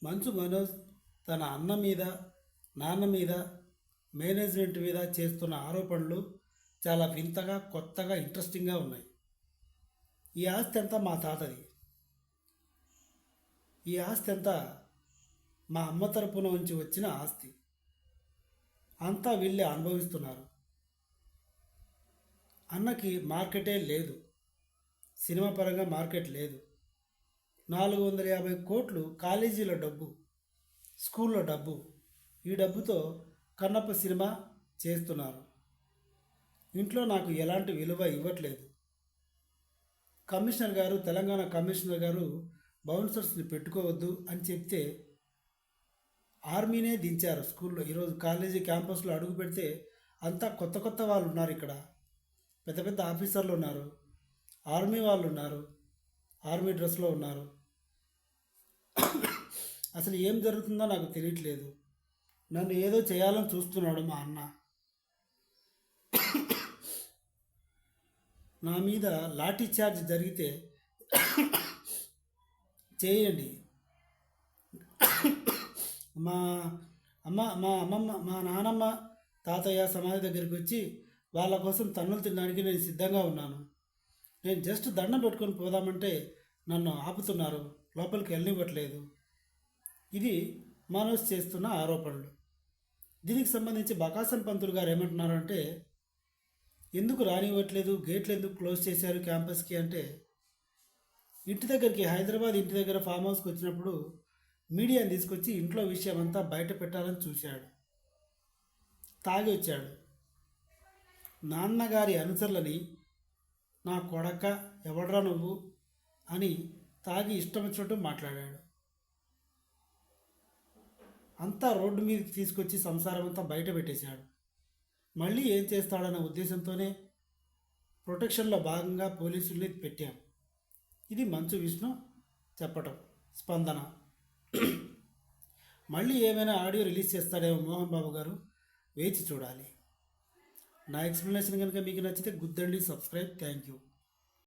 మంచు మనోజ్ తన అన్న మీద, నాన్న మీద, మేనేజ్మెంట్ మీద చేస్తున్న ఆరోపణలు చాలా వింతగా, కొత్తగా, ఇంట్రెస్టింగ్గా ఉన్నాయి. ఈ ఆస్తి అంతా మా తాతది. ఈ ఆస్తి అంతా మా అమ్మ తరపున నుంచి వచ్చిన ఆస్తి. అంతా వీళ్ళే అనుభవిస్తున్నారు. అన్నకి మార్కెటే లేదు. సినిమా పరంగా మార్కెట్ లేదు. 450 కోట్లు కాలేజీల డబ్బు, స్కూల్లో డబ్బు. ఈ డబ్బుతో కన్నప్ప సినిమా చేస్తున్నారు. ఇంట్లో నాకు ఎలాంటి విలువ ఇవ్వట్లేదు. కమిషనర్ గారు, తెలంగాణ కమిషనర్ గారు బౌన్సర్స్ని పెట్టుకోవద్దు అని చెప్తే ఆర్మీనే దించారు స్కూల్లో. ఈరోజు కాలేజీ క్యాంపస్లో అడుగు పెడితే అంతా కొత్త కొత్త వాళ్ళు ఉన్నారు. ఇక్కడ పెద్ద పెద్ద ఆఫీసర్లు ఉన్నారు, ఆర్మీ వాళ్ళు ఉన్నారు, ఆర్మీ డ్రెస్లో ఉన్నారు. అసలు ఏం జరుగుతుందో నాకు తెలియట్లేదు. నన్ను ఏదో చేయాలని చూస్తున్నాడు మా అన్న. నా మీద లాఠీ చార్జ్ జరిగితే చేయండి. మా అమ్మమ్మ, మా నానమ్మ, తాతయ్య సమాధి దగ్గరికి వచ్చి వాళ్ళ కోసం తన్నులు తినడానికి నేను సిద్ధంగా ఉన్నాను. నేను జస్ట్ దండం పెట్టుకొని పోదామంటే నన్ను ఆపుతున్నారు, లోపలికి వెళ్ళనివ్వట్లేదు. ఇది మనోజ్ చేస్తున్న ఆరోపణలు. దీనికి సంబంధించి బకాసం పంతులు గారు ఏమంటున్నారంటే, ఎందుకు రానివ్వట్లేదు, గేట్లు ఎందుకు క్లోజ్ చేశారు క్యాంపస్కి అంటే, ఇంటి దగ్గరికి, హైదరాబాద్ ఇంటి దగ్గర ఫామ్ హౌస్కి వచ్చినప్పుడు మీడియాని తీసుకొచ్చి ఇంట్లో విషయం అంతా బయట పెట్టాలని చూశాడు. తాగి వచ్చాడు. నాన్నగారి అనుచరులని నా కొడక ఎవడ్రా నువ్వు అని తాగి ఇష్టం వచ్చినట్టు మాట్లాడాడు. అంతా రోడ్డు మీదకి తీసుకొచ్చి సంసారం అంతా బయట పెట్టేశాడు. మళ్ళీ ఏం చేస్తాడన్న ఉద్దేశంతోనే ప్రొటెక్షన్లో భాగంగా పోలీసుల్ని పెట్టాం. ఇది మంచు విష్ణు చెప్పటం. స్పందన. మళ్ళీ ఏమైనా ఆడియో రిలీజ్ చేస్తాడేమో మోహన్ బాబు గారు, వేచి చూడాలి. నా ఎక్స్ప్లెనేషన్ కనుక మీకు నచ్చితే గుద్దండి, సబ్స్క్రైబ్. Thank you.